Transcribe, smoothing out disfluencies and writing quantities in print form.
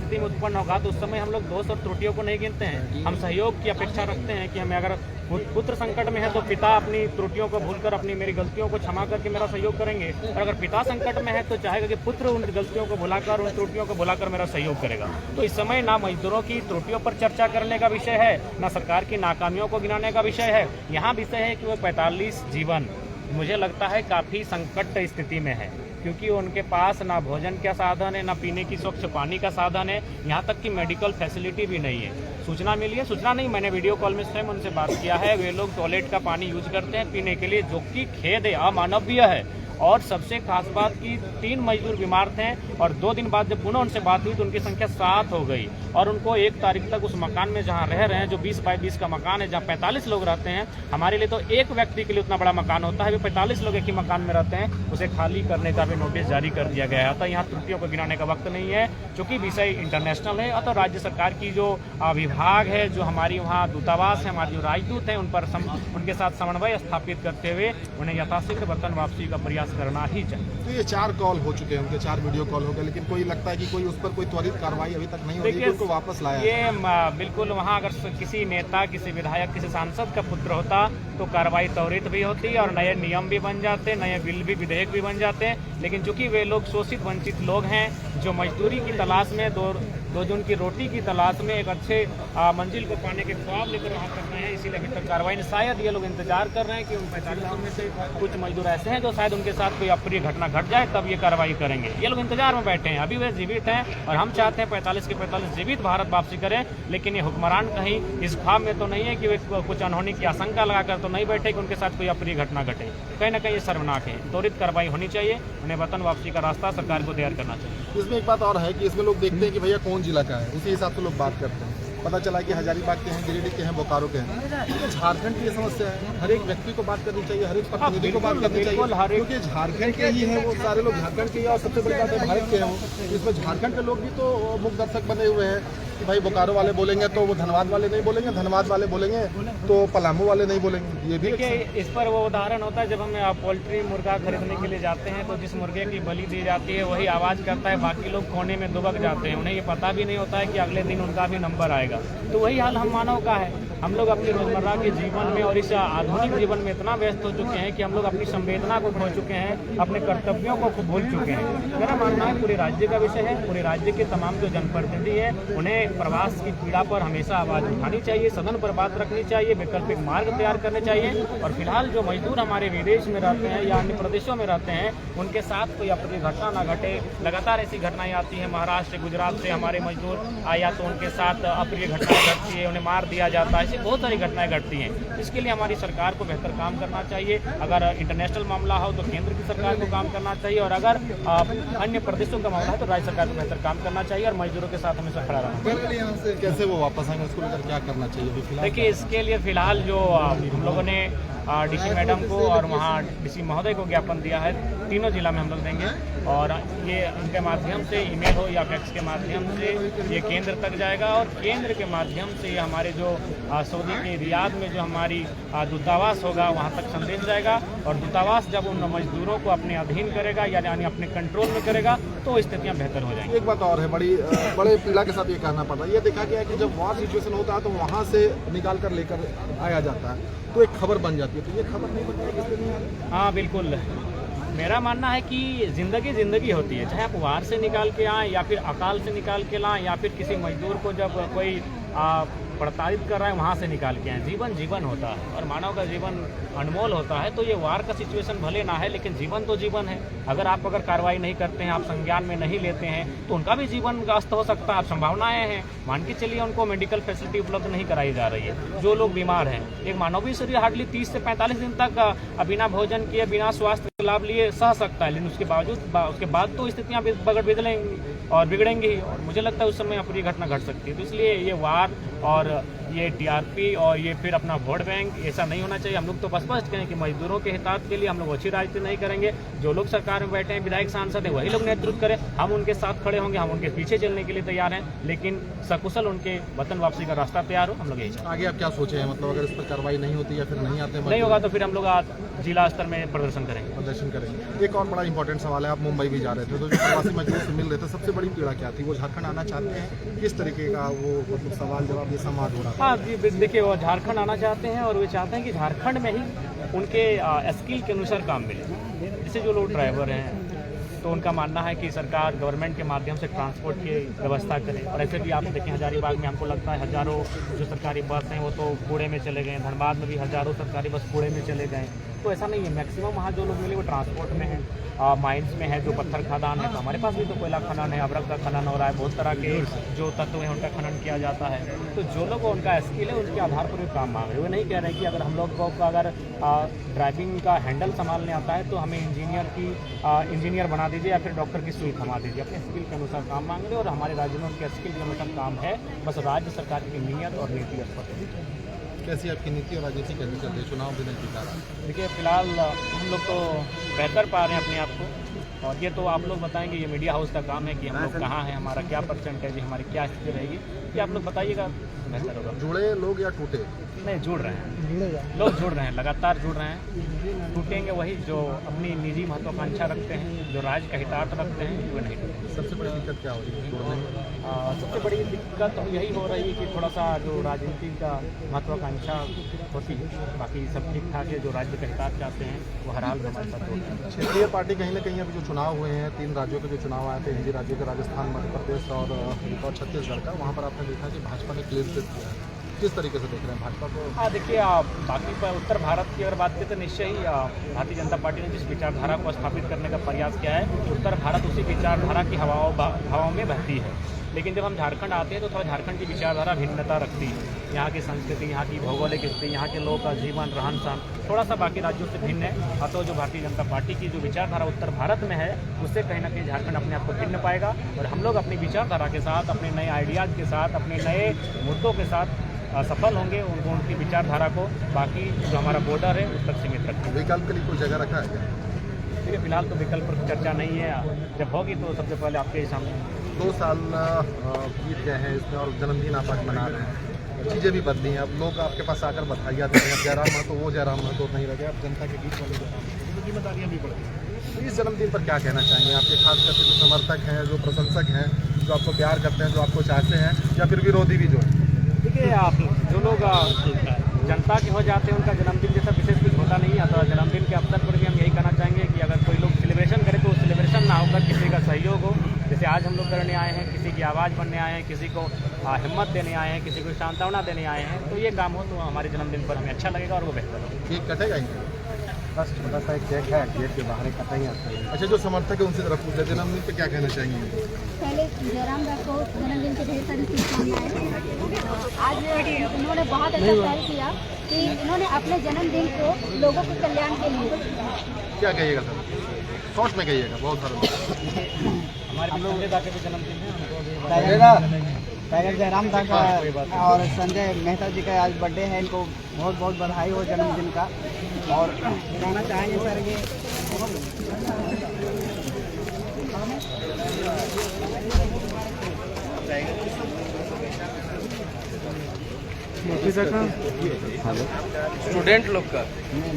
स्थिति में उत्पन्न होगा तो उस समय हम लोग दोष और त्रुटियों को नहीं गिनते हैं, हम सहयोग की अपेक्षा रखते हैं कि हमें अगर पुत्र संकट में है तो पिता अपनी त्रुटियों को भूलकर अपनी मेरी गलतियों को क्षमा करके मेरा सहयोग करेंगे, और अगर पिता संकट में है तो चाहेगा कि पुत्र उन गलतियों को भुलाकर, उन त्रुटियों को भुलाकर मेरा सहयोग करेगा। तो इस समय ना मजदूरों की त्रुटियों पर चर्चा करने का विषय है, ना सरकार की नाकामियों को गिनाने का विषय है। यहाँ विषय है कि वो 45 जीवन मुझे लगता है काफ़ी संकट स्थिति में है, क्योंकि उनके पास ना भोजन का साधन है, ना पीने की स्वच्छ पानी का साधन है, यहाँ तक कि मेडिकल फैसिलिटी भी नहीं है। सूचना मिली है, सूचना नहीं, मैंने वीडियो कॉल में स्वयं उनसे बात किया है, वे लोग टॉयलेट का पानी यूज करते हैं पीने के लिए, जो कि खेद है, अमानवीय है। और सबसे खास बात कि 3 मजदूर बीमार थे और 2 दिन बाद जब पुनः उनसे बात हुई तो उनकी संख्या 7 हो गई, और उनको 1 तारीख तक उस मकान में जहां रह रहे हैं, जो 20 बाई 20 का मकान है, जहां 45 लोग रहते हैं, हमारे लिए तो एक व्यक्ति के लिए उतना बड़ा मकान होता है, वे 45 लोग एक ही मकान में रहते हैं, उसे खाली करने का भी नोटिस जारी कर दिया गया है। अतः यहाँ त्रुटियों को गिनाने का वक्त नहीं है, चूँकि विषय इंटरनेशनल है। अतः राज्य सरकार की जो विभाग है, जो हमारी वहाँ दूतावास है, हमारे जो राजदूत हैं, उन पर उनके साथ समन्वय स्थापित करते हुए उन्हें यथाशीघ्र वतन वापसी का प्रयास करना ही चाहिए। तो ये 4 कॉल हो चुके हैं, उनके 4 वीडियो कॉल हो गए, लेकिन कोई लगता है कि कोई उस पर कोई त्वरित कार्रवाई अभी तक नहीं हो रही है, उनको वापस लाया। ये बिल्कुल वहाँ अगर किसी नेता, किसी विधायक, किसी सांसद का पुत्र होता तो कार्रवाई त्वरित भी होती और नए नियम भी बन जाते, नए बिल भी, विधेयक भी बन जाते हैं। लेकिन चूंकि वे लोग शोषित वंचित लोग हैं, जो मजदूरी की तलाश में, दो जून की रोटी की तलाश में एक अच्छे मंजिल को पाने के ख्वाब लेकर वहाँ तक गए हैं, इसीलिए अभी तक कार्रवाई नहीं। शायद ये लोग इंतजार कर रहे हैं कि उन 45 में से कुछ मजदूर ऐसे हैं जो शायद उनके साथ कोई अप्रिय घटना घट जाए तब ये कार्रवाई करेंगे। ये लोग इंतजार में बैठे हैं, अभी वे जीवित हैं और हम चाहते हैं 45 के 45 जीवित भारत वापसी करें। लेकिन ये हुक्मरान कहीं इस ख्वाब में तो नहीं है कि वे कुछ अनहोनी की आशंका लगाकर तो नहीं बैठे कि उनके साथ कोई अप्रिय घटना घटे। कहीं ना कहीं ये शर्मनाक है, त्वरित कार्रवाई होनी चाहिए, उन्हें वतन वापसी का रास्ता सरकार को तैयार करना चाहिए। इसमें एक बात और है कि इसमें लोग देखते हैं कि भैया कौन जिला का है, उसी हिसाब से लोग बात करते हैं। पता चला कि हजारीबाग के हैं, गिरिडीह के हैं, बोकारो के हैं। तो झारखंड की समस्या है, हर एक व्यक्ति को बात करनी चाहिए, हर एक प्रतिनिधि को बात करनी चाहिए, क्योंकि झारखंड के ही है वो सारे लोग, झारखंड के ही, और सबसे बड़ी बात है भारत के हैं वो। इसमें झारखंड के लोग भी तो मुख्य दर्शक बने हुए हैं कि भाई बोकारो वाले बोलेंगे तो वो धनबाद वाले नहीं बोलेंगे, धनबाद वाले बोलेंगे तो पलामू वाले नहीं बोलेंगे। ये भी इस पर वो उदाहरण होता है, जब हम पोल्ट्री मुर्गा खरीदने के लिए जाते हैं तो जिस मुर्गे की बलि दी जाती है वही आवाज़ करता है, बाकी लोग कोने में दुबक जाते हैं, उन्हें ये पता भी नहीं होता है कि अगले दिन उनका भी नंबर आएगा। तो वही हाल हम मानव का है। हम लोग अपनी रोजमर्रा के जीवन में और इस आधुनिक जीवन में इतना व्यस्त हो चुके हैं कि हम लोग अपनी संवेदना को खो चुके हैं, अपने कर्तव्यों को भूल चुके हैं। मेरा मानना है पूरे राज्य का विषय है, पूरे राज्य के तमाम जो जनप्रतिनिधि हैं उन्हें प्रवास की पीड़ा पर हमेशा आवाज़ उठानी चाहिए, सदन पर बात रखनी चाहिए, वैकल्पिक मार्ग तैयार करने चाहिए। और फिलहाल जो मजदूर हमारे विदेश में रहते हैं या अन्य प्रदेशों में रहते हैं, उनके साथ कोई अप्रिय घटना ना घटे। लगातार ऐसी घटनाएं आती हैं, महाराष्ट्र, गुजरात से हमारे मजदूर आया तो उनके साथ अप्रिय घटनाएं घटती है, उन्हें मार दिया जाता है, ऐसी बहुत सारी घटनाएं घटती हैं। इसके लिए हमारी सरकार को बेहतर काम करना चाहिए। अगर इंटरनेशनल मामला हो तो केंद्र की सरकार को काम करना चाहिए, और अगर अन्य प्रदेशों का मामला है तो राज्य सरकार को बेहतर काम करना चाहिए और मजदूरों के साथ हमेशा खड़ा रहना। यहाँ से कैसे वो वापस आएंगे, उसको लेकर क्या करना चाहिए? देखिए, इसके लिए फिलहाल जो हम लोगों ने डीसी मैडम को और वहाँ डीसी महोदय को ज्ञापन दिया है, तीनों जिला में हम लोग देंगे, और ये इनके माध्यम से ईमेल हो या फैक्स के माध्यम से ये केंद्र तक जाएगा, और केंद्र के माध्यम से ये हमारे जो सऊदी के रियाद में जो हमारी दूतावास होगा वहाँ तक संदेश जाएगा। और दूतावास जब उन मजदूरों को अपने अधीन करेगा यानी अपने कंट्रोल में करेगा तो स्थितियाँ बेहतर हो जाएंगी। एक बात और है, बड़े पीड़ा के साथ ये कहना पड़ रहा है, ये देखा गया है कि जब वॉर सिचुएशन होता है तो वहाँ से निकाल कर लेकर आया जाता है तो एक खबर बन जाती है, तो ये खबर नहीं बन जाएगी, इसलिए नहीं आ रही। हाँ बिल्कुल, मेरा मानना है कि ज़िंदगी होती है, चाहे आप वार से निकाल के आएँ या फिर अकाल से निकाल के लाएँ या फिर किसी मजदूर को जब कोई प्रताड़ित कर रहा है वहाँ से निकाल के आए। जीवन होता है और मानव का जीवन अनमोल होता है। तो ये वार का सिचुएशन भले ना है, लेकिन जीवन तो जीवन है। अगर कार्रवाई नहीं करते हैं, आप संज्ञान में नहीं लेते हैं तो उनका भी जीवन अस्त हो सकता है। संभावनाएं हैं, मान के चलिए उनको मेडिकल फैसिलिटी उपलब्ध नहीं कराई जा रही है। जो लोग बीमार हैं, एक मानवीय शरीर हार्डली 30 से 45 दिन तक बिना भोजन किए, बिना स्वास्थ्य लाभ लिए सह सकता है, लेकिन उसके बाद तो स्थितियाँ बिगड़ेंगी और मुझे लगता है उस समय अप्रिय घटना घट सकती है। तो इसलिए ये वार और ये टीआरपी और ये फिर अपना वोट बैंक, ऐसा नहीं होना चाहिए। हम लोग तो स्पष्ट कहें कि मजदूरों के हितार्थ के लिए हम लोग अच्छी राजनीति नहीं करेंगे। जो लोग सरकार में बैठे हैं, विधायक सांसद हैं, वही लोग नेतृत्व करें, हम उनके साथ खड़े होंगे, हम उनके पीछे चलने के लिए तैयार हैं, लेकिन सकुशल उनके वतन वापसी का रास्ता तैयार हो। हम लोग यही आगे आप क्या सोचे हैं, मतलब अगर इस पर कार्रवाई नहीं होती या फिर नहीं आते नहीं होगा तो फिर हम लोग जिला स्तर में प्रदर्शन करेंगे। एक और बड़ा इंपॉर्टेंट सवाल है, आप मुंबई भी जा रहे थे तो जो प्रवासी मजदूर से मिल रहे थे, सबसे बड़ी पीड़ा क्या थी? वो झारखंड आना चाहते हैं, किस तरीके का वो मतलब सवाल जवाब ये संवाद हो रहा था? हाँ जी, देखिए वो झारखंड आना चाहते हैं और वे चाहते हैं कि झारखंड में ही उनके स्किल के अनुसार काम मिले। जैसे जो लोग ड्राइवर हैं तो उनका मानना है कि सरकार गवर्नमेंट के माध्यम से ट्रांसपोर्ट की व्यवस्था करे। और ऐसे भी आप देखें हजारीबाग में हमको लगता है हज़ारों जो सरकारी बस हैं वो तो कूड़े में चले गए, धनबाद में भी हज़ारों सरकारी बस कूड़े में चले गए। तो ऐसा नहीं है, मैक्सिमम वहाँ जो लोग मिले वो ट्रांसपोर्ट में हैं, माइंस में है, जो पत्थर खदान है। तो हमारे पास भी तो कोयला खनन है, अबरक का खनन हो रहा है, बहुत तरह के जो तत्व हैं उनका खनन किया जाता है। तो जो लोग उनका स्किल है उसके आधार पर भी काम मांग रहे हैं। वो नहीं कह रहे कि अगर हम लोग को अगर ड्राइविंग का हैंडल संभालने आता है तो हमें इंजीनियर बना दीजिए या फिर डॉक्टर की सुई थमा दीजिए। अपने स्किल के अनुसार काम मांग रहे हैं और हमारे राज्य में उनके स्किल के अनुसार काम है। बस राज्य सरकार की नीयत और नीति स्पष्ट है। कैसी आपकी नीति और राजनीति कैसी चल रही है? चुनाव भी नहीं जीता रहा। देखिए फिलहाल हम लोग तो बेहतर पा रहे हैं अपने आप को, और ये तो आप लोग बताएंगे, ये मीडिया हाउस का काम है कि हम लोग कहाँ हैं, हमारा क्या परसेंटेज है, हमारी क्या स्थिति रहेगी, ये आप लोग बताइएगा बेहतर होगा। जुड़े लोग या टूटे? नहीं, जुड़ रहे हैं लोग, जुड़ रहे हैं, लगातार जुड़ रहे हैं। टूटेंगे वही जो अपनी निजी महत्वाकांक्षा रखते हैं, जो राज्य का हितार्थ रखते हैं, वो नहीं टूटेंगे। सबसे बड़ी दिक्कत क्या हो रही है जुड़ने में? सबसे बड़ी दिक्कत यही हो रही है कि थोड़ा सा जो राजनीति का महत्वाकांक्षा होती है, बाकी सब ठीक ठाक है। जो राज्य का हितार्थ चाहते हैं वो हर हाल में हमारे साथ होते हैं। क्षेत्रीय पार्टी कहीं ना कहीं अभी जो चुनाव हुए हैं, 3 राज्यों के जो चुनाव आए थे, हिंदी राज्यों के, राजस्थान, मध्य प्रदेश और छत्तीसगढ़ का, वहाँ पर आपने देखा कि भाजपा ने क्लीन स्वीप किया है। किस तरीके से देख रहे हैं भाजपा को? हाँ देखिए, बाकी पर उत्तर भारत की अगर बात करें तो निश्चय ही भारतीय जनता पार्टी ने जिस विचारधारा को स्थापित करने का प्रयास किया है, उत्तर भारत उसी विचारधारा की हवाओं में बहती है। लेकिन जब हम झारखंड आते हैं तो थोड़ा झारखंड की विचारधारा भिन्नता रखती है। यहाँ की संस्कृति, यहाँ की भौगोलिक स्थिति, यहाँ के लोग का जीवन, रहन सहन थोड़ा सा बाकी राज्यों से भिन्न है। अतः जो भारतीय जनता पार्टी की जो विचारधारा उत्तर भारत में है, उससे कहीं ना कहीं झारखंड अपने आप को भिन्न पाएगा। और हम लोग अपनी विचारधारा के साथ, अपने नए आइडियाज़ के साथ, अपने नए मुद्दों के साथ सफल होंगे। उनको उनकी विचारधारा को बाकी जो हमारा बॉर्डर है उस तक सीमित रखें। विकल्प के लिए कोई जगह रखा है क्या? देखिए फिलहाल तो विकल्प पर चर्चा नहीं है, जब होगी तो सबसे पहले आपके ही सामने। 2 साल बीत गए हैं इसमें और जन्मदिन आप आज मना रहे हैं, चीज़ें भी बदली हैं। अब लोग आपके पास आकर बधाइयाँ दे रहे हैं। जयराम महतो वो जयराम महतो नहीं रह गए, अब जनता के बीच वाले तो जिम्मेदारियाँ भी बढ़ गई। तो इस जन्मदिन पर क्या कहना चाहेंगे आपके, खास करके जो समर्थक हैं, जो प्रशंसक हैं, जो आपको प्यार करते हैं, जो आपको चाहते हैं, या फिर विरोधी भी जो है? देखिए आप जो लोग जनता के हो जाते हैं उनका जन्मदिन जैसा विशेष कुछ होता नहीं है। तो जन्मदिन के अवसर पर भी हम यही कहना चाहेंगे कि अगर कोई लोग सेलिब्रेशन करे तो सेलिब्रेशन ना होकर किसी का सहयोग हो। जैसे आज हम लोग करने आए हैं, किसी की आवाज़ बनने आए हैं, किसी को हिम्मत देने आए हैं, किसी को सांत्वना देने आए हैं, तो ये काम हो तो हमारे जन्मदिन पर हमें अच्छा लगेगा और वो बेहतर होगा। केक कटेगा इनका? बस छोटा सा एक केक है, गेट के बाहर कटा ही आता है। अच्छा, जो समर्थक है उनसे जरा पूछ लेते, जन्मदिन पे क्या कहना चाहेंगे? पहले जयराम को जन्मदिन की ढेर सारी शुभकामनाएं। आज उन्होंने बहुत अच्छा पहल किया कि इन्होंने अपने जन्मदिन को लोगों के कल्याण के लिए। क्या कहिएगा सर? शॉर्ट में कहिएगा, बहुत सारा। हमारे संजय के भी जन्मदिन है, उनको टाइगर जयराम दा का और संजय मेहता जी का आज बर्थडे है। इनको बहुत बहुत बधाई हो जन्मदिन का। और कहना चाहेंगे सर ये स्टूडेंट लोग का नहीं